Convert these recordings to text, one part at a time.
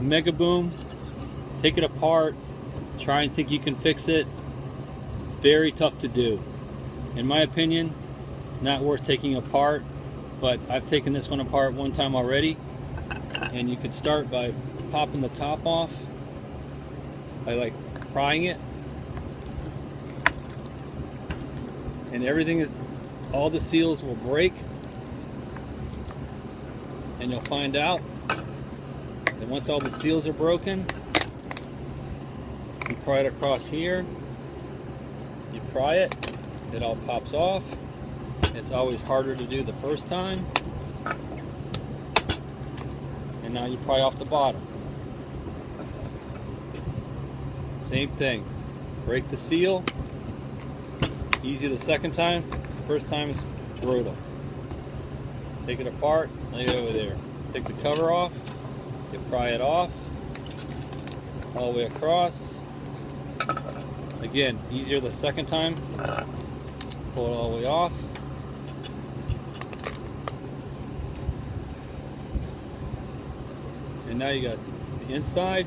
Mega Boom. Take it apart, try and think you can fix it. Very tough to do. In my opinion, not worth taking apart, but I've taken this one apart one time already, and you could start by popping the top off by like prying it, and everything, all the seals will break, and you'll find out that once all the seals are broken, you pry it across here, you pry it, it all pops off. It's always harder to do the first time. And now you pry off the bottom. Same thing. Break the seal. Easy the second time. First time is brutal. Take it apart, lay it over there. Take the cover off, you pry it off, all the way across. Again, easier the second time. Pull it all the way off. And now you got the inside,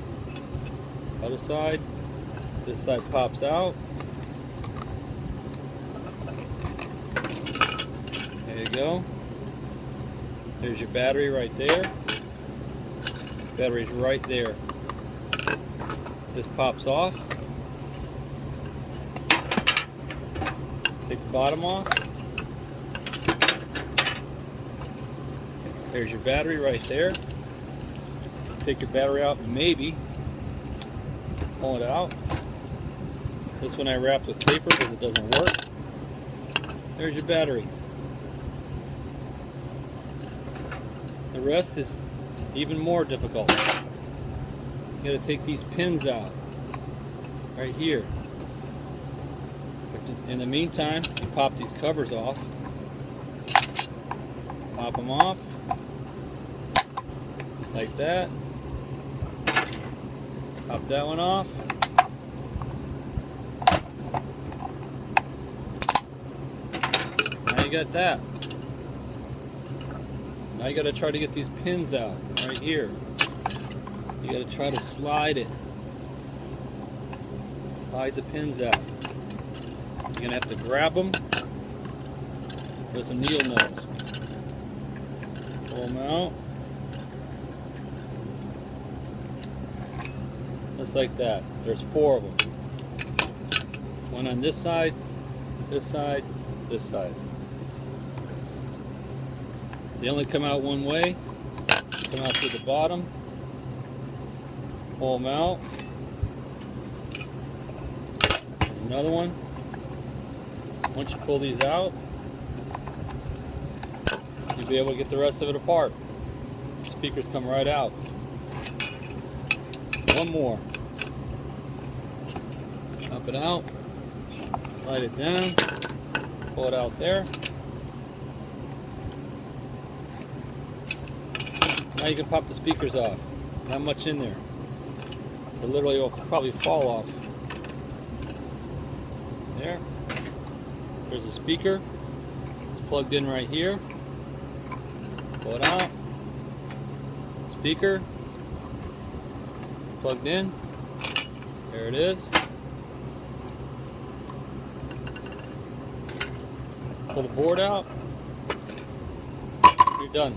other side, this side pops out. There you go. There's your battery right there. Battery's right there. This pops off. Take the bottom off. There's your battery right there. Take your battery out, maybe pull it out. This one I wrapped with paper because it doesn't work. There's your battery. The rest is even more difficult. You got to take these pins out right here. In the meantime, you pop these covers off. Pop them off. Just like that. Pop that one off. Now you got that. Now you got to try to get these pins out right here. You got to try to slide it. Slide the pins out. You're going to have to grab them with some needle nose. Pull them out. Just like that. There's 4 of them. One on this side, this side, this side. They only come out one way. Come out through the bottom. Pull them out. There's another one. Once you pull these out, you'll be able to get the rest of it apart. The speakers come right out. One more. Pop it out. Slide it down. Pull it out there. Now you can pop the speakers off. Not much in there. It literally will probably fall off. There. There's a speaker. It's plugged in right here. Pull it out. Speaker. Plugged in. There it is. Pull the board out. You're done.